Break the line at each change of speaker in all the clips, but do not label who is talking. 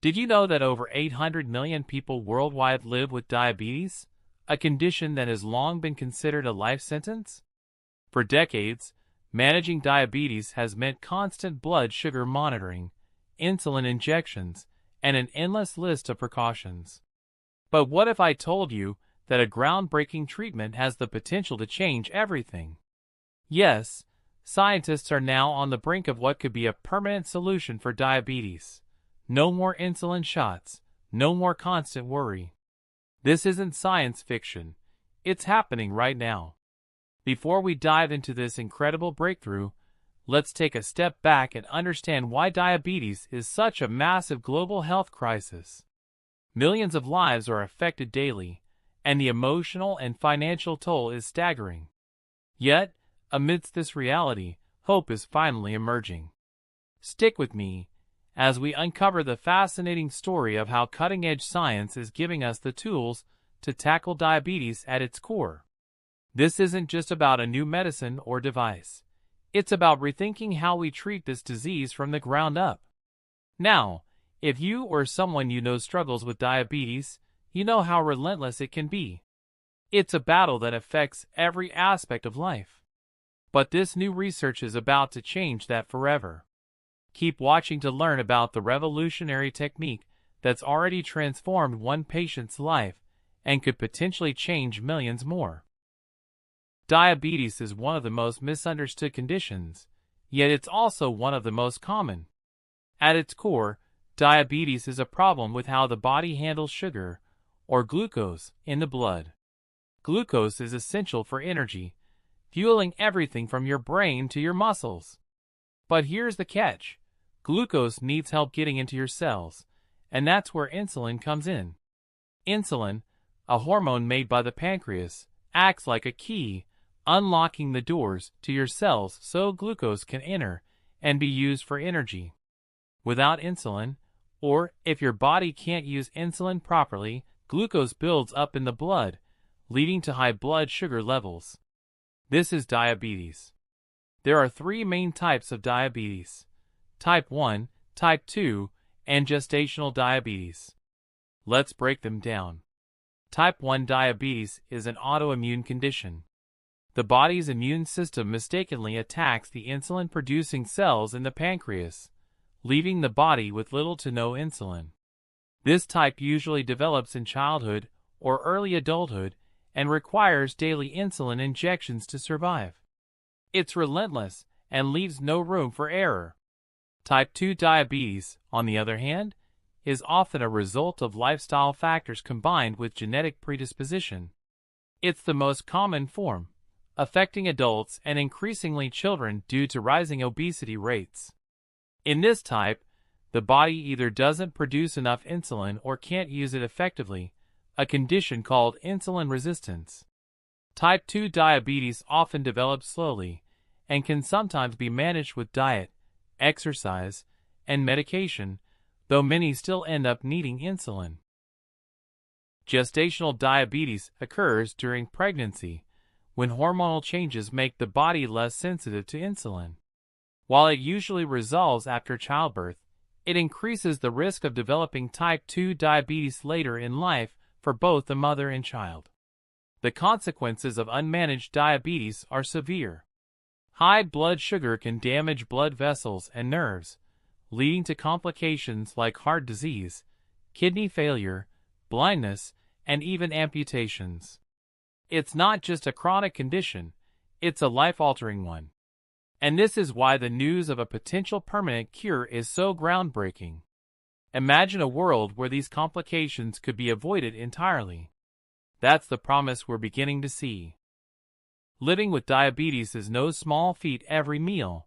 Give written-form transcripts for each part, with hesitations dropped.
Did you know that over 800 million people worldwide live with diabetes, a condition that has long been considered a life sentence? For decades, managing diabetes has meant constant blood sugar monitoring, insulin injections, and an endless list of precautions. But what if I told you that a groundbreaking treatment has the potential to change everything? Yes, scientists are now on the brink of what could be a permanent solution for diabetes. No more insulin shots, no more constant worry. This isn't science fiction. It's happening right now. Before we dive into this incredible breakthrough, let's take a step back and understand why diabetes is such a massive global health crisis. Millions of lives are affected daily, and the emotional and financial toll is staggering. Yet, amidst this reality, hope is finally emerging. Stick with me as we uncover the fascinating story of how cutting-edge science is giving us the tools to tackle diabetes at its core. This isn't just about a new medicine or device. It's about rethinking how we treat this disease from the ground up. Now, if you or someone you know struggles with diabetes, you know how relentless it can be. It's a battle that affects every aspect of life. But this new research is about to change that forever. Keep watching to learn about the revolutionary technique that's already transformed one patient's life and could potentially change millions more. Diabetes is one of the most misunderstood conditions, yet it's also one of the most common. At its core, diabetes is a problem with how the body handles sugar, or glucose, in the blood. Glucose is essential for energy, fueling everything from your brain to your muscles. But here's the catch. Glucose needs help getting into your cells, and that's where insulin comes in. Insulin, a hormone made by the pancreas, acts like a key, unlocking the doors to your cells so glucose can enter and be used for energy. Without insulin, or if your body can't use insulin properly, glucose builds up in the blood, leading to high blood sugar levels. This is diabetes. There are three main types of diabetes: Type 1, Type 2, and gestational diabetes. Let's break them down. Type 1 diabetes is an autoimmune condition. The body's immune system mistakenly attacks the insulin-producing cells in the pancreas, leaving the body with little to no insulin. This type usually develops in childhood or early adulthood and requires daily insulin injections to survive. It's relentless and leaves no room for error. Type 2 diabetes, on the other hand, is often a result of lifestyle factors combined with genetic predisposition. It's the most common form, affecting adults and increasingly children due to rising obesity rates. In this type, the body either doesn't produce enough insulin or can't use it effectively, a condition called insulin resistance. Type 2 diabetes often develops slowly and can sometimes be managed with diet, exercise, and medication, though many still end up needing insulin. Gestational diabetes occurs during pregnancy, when hormonal changes make the body less sensitive to insulin. While it usually resolves after childbirth, it increases the risk of developing type 2 diabetes later in life for both the mother and child. The consequences of unmanaged diabetes are severe. High blood sugar can damage blood vessels and nerves, leading to complications like heart disease, kidney failure, blindness, and even amputations. It's not just a chronic condition, it's a life-altering one. And this is why the news of a potential permanent cure is so groundbreaking. Imagine a world where these complications could be avoided entirely. That's the promise we're beginning to see. Living with diabetes is no small feat. Every meal,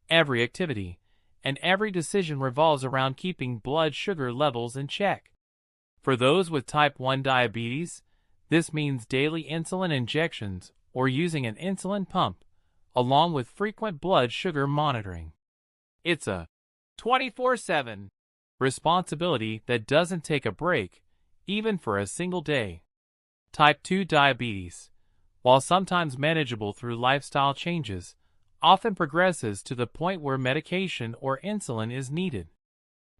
every activity, and every decision revolves around keeping blood sugar levels in check. For those with type 1 diabetes, this means daily insulin injections or using an insulin pump, along with frequent blood sugar monitoring. It's a 24/7 responsibility that doesn't take a break, even for a single day. Type 2 diabetes, while sometimes manageable through lifestyle changes, often progresses to the point where medication or insulin is needed.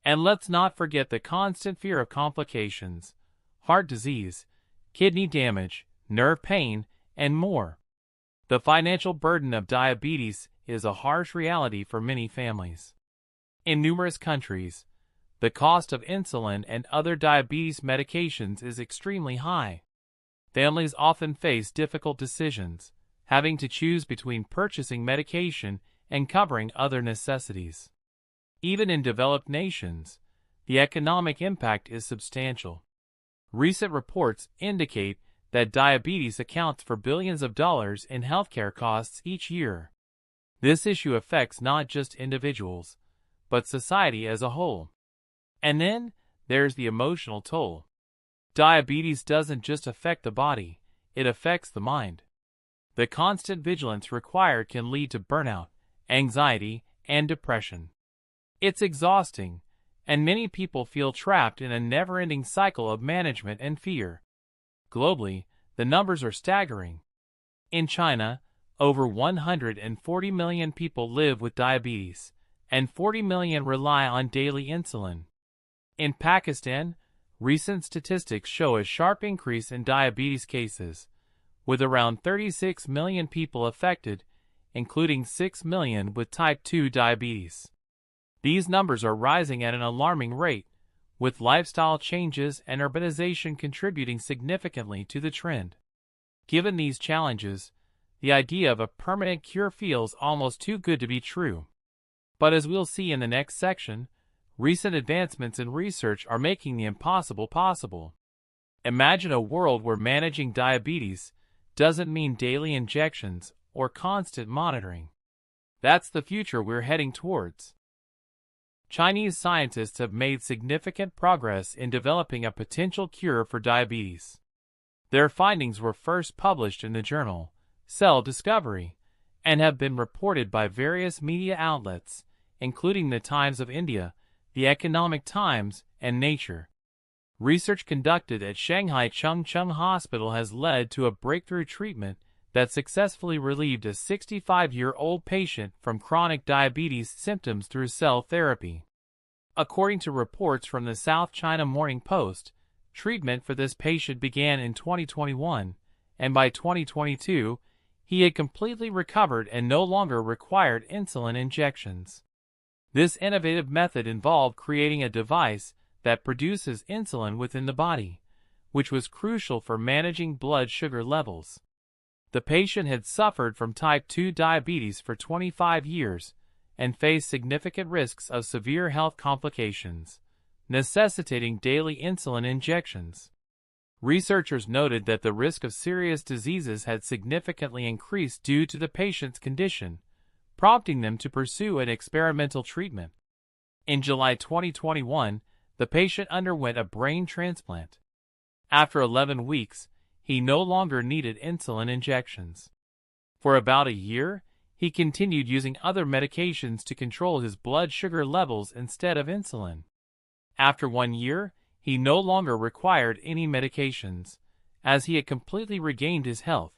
And let's not forget the constant fear of complications, heart disease, kidney damage, nerve pain, and more. The financial burden of diabetes is a harsh reality for many families. In numerous countries, the cost of insulin and other diabetes medications is extremely high. Families often face difficult decisions, having to choose between purchasing medication and covering other necessities. Even in developed nations, the economic impact is substantial. Recent reports indicate that diabetes accounts for billions of dollars in healthcare costs each year. This issue affects not just individuals, but society as a whole. And then, there's the emotional toll. Diabetes doesn't just affect the body, it affects the mind. The constant vigilance required can lead to burnout, anxiety, and depression. It's exhausting, and many people feel trapped in a never-ending cycle of management and fear. Globally, the numbers are staggering. In China, over 140 million people live with diabetes, and 40 million rely on daily insulin. In Pakistan, recent statistics show a sharp increase in diabetes cases, with around 36 million people affected, including 6 million with type 2 diabetes. These numbers are rising at an alarming rate, with lifestyle changes and urbanization contributing significantly to the trend. Given these challenges, the idea of a permanent cure feels almost too good to be true. But as we'll see in the next section, recent advancements in research are making the impossible possible. Imagine a world where managing diabetes doesn't mean daily injections or constant monitoring. That's the future we're heading towards. Chinese scientists have made significant progress in developing a potential cure for diabetes. Their findings were first published in the journal Cell Discovery and have been reported by various media outlets, including the Times of India, the Economic Times, and Nature. Research conducted at Shanghai Chengcheng Hospital has led to a breakthrough treatment that successfully relieved a 65-year-old patient from chronic diabetes symptoms through cell therapy. According to reports from the South China Morning Post, treatment for this patient began in 2021, and by 2022, he had completely recovered and no longer required insulin injections. This innovative method involved creating a device that produces insulin within the body, which was crucial for managing blood sugar levels. The patient had suffered from type 2 diabetes for 25 years and faced significant risks of severe health complications, necessitating daily insulin injections. Researchers noted that the risk of serious diseases had significantly increased due to the patient's condition, prompting them to pursue an experimental treatment. In July 2021, the patient underwent a brain transplant. After 11 weeks, he no longer needed insulin injections. For about a year, he continued using other medications to control his blood sugar levels instead of insulin. After 1 year, he no longer required any medications, as he had completely regained his health.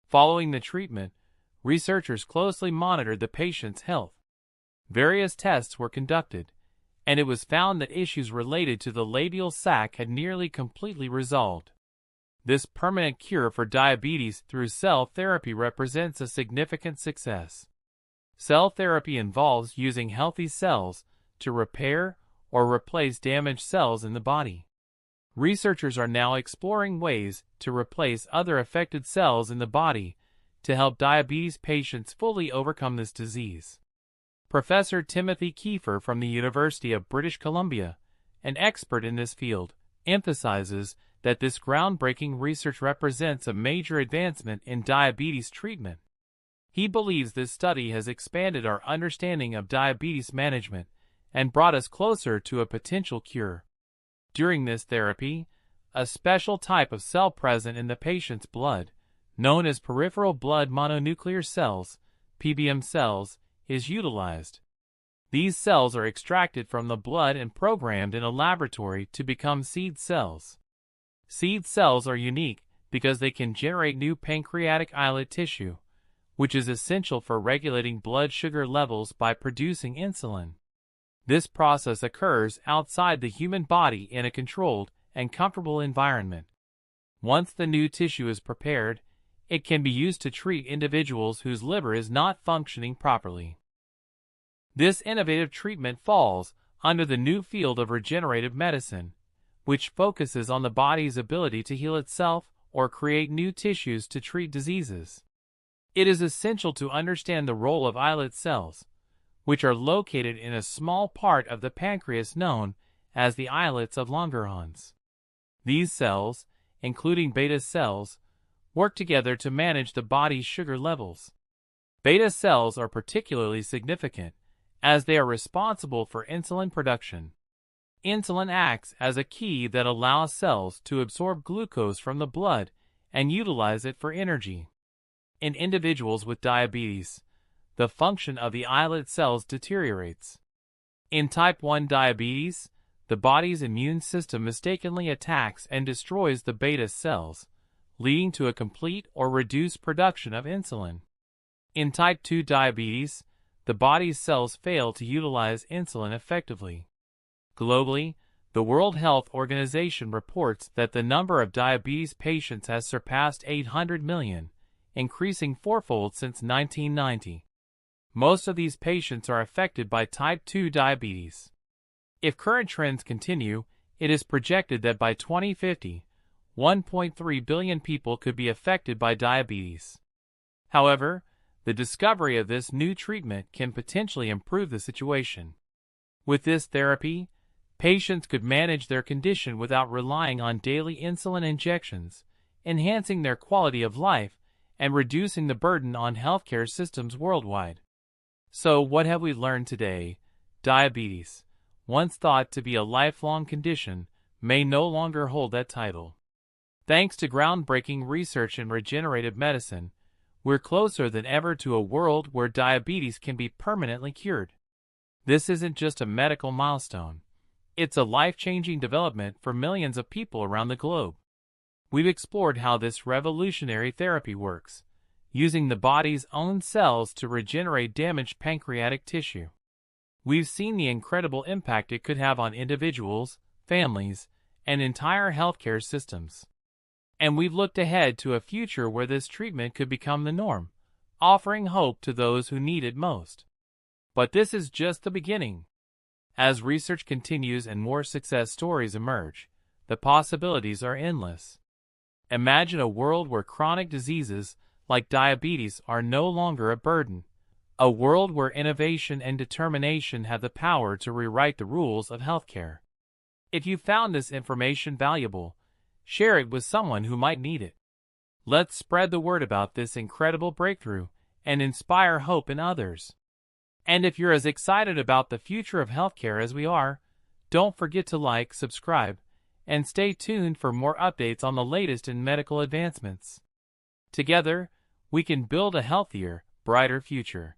Following the treatment, researchers closely monitored the patient's health. Various tests were conducted, and it was found that issues related to the labial sac had nearly completely resolved. This permanent cure for diabetes through cell therapy represents a significant success. Cell therapy involves using healthy cells to repair or replace damaged cells in the body. Researchers are now exploring ways to replace other affected cells in the body to help diabetes patients fully overcome this disease. Professor Timothy Kiefer from the University of British Columbia, an expert in this field, emphasizes that this groundbreaking research represents a major advancement in diabetes treatment. He believes this study has expanded our understanding of diabetes management and brought us closer to a potential cure. During this therapy, a special type of cell present in the patient's blood, known as peripheral blood mononuclear cells, PBM cells, is utilized. These cells are extracted from the blood and programmed in a laboratory to become seed cells. Seed cells are unique because they can generate new pancreatic islet tissue, which is essential for regulating blood sugar levels by producing insulin. This process occurs outside the human body in a controlled and comfortable environment. Once the new tissue is prepared, it can be used to treat individuals whose liver is not functioning properly. This innovative treatment falls under the new field of regenerative medicine, which focuses on the body's ability to heal itself or create new tissues to treat diseases. It is essential to understand the role of islet cells, which are located in a small part of the pancreas known as the islets of Langerhans. These cells, including beta cells, work together to manage the body's sugar levels. Beta cells are particularly significant as they are responsible for insulin production. Insulin acts as a key that allows cells to absorb glucose from the blood and utilize it for energy. In individuals with diabetes, the function of the islet cells deteriorates. In type 1 diabetes, the body's immune system mistakenly attacks and destroys the beta cells, leading to a complete or reduced production of insulin. In type 2 diabetes, the body's cells fail to utilize insulin effectively. Globally, the World Health Organization reports that the number of diabetes patients has surpassed 800 million, increasing fourfold since 1990. Most of these patients are affected by type 2 diabetes. If current trends continue, it is projected that by 2050, 1.3 billion people could be affected by diabetes. However, the discovery of this new treatment can potentially improve the situation. With this therapy, patients could manage their condition without relying on daily insulin injections, enhancing their quality of life and reducing the burden on healthcare systems worldwide. So, what have we learned today? Diabetes, once thought to be a lifelong condition, may no longer hold that title. Thanks to groundbreaking research in regenerative medicine, we're closer than ever to a world where diabetes can be permanently cured. This isn't just a medical milestone. It's a life-changing development for millions of people around the globe. We've explored how this revolutionary therapy works, using the body's own cells to regenerate damaged pancreatic tissue. We've seen the incredible impact it could have on individuals, families, and entire healthcare systems. And we've looked ahead to a future where this treatment could become the norm, offering hope to those who need it most. But this is just the beginning. As research continues and more success stories emerge, the possibilities are endless. Imagine a world where chronic diseases like diabetes are no longer a burden, a world where innovation and determination have the power to rewrite the rules of healthcare. If you found this information valuable, share it with someone who might need it. Let's spread the word about this incredible breakthrough and inspire hope in others. And if you're as excited about the future of healthcare as we are, don't forget to like, subscribe, and stay tuned for more updates on the latest in medical advancements. Together, we can build a healthier, brighter future.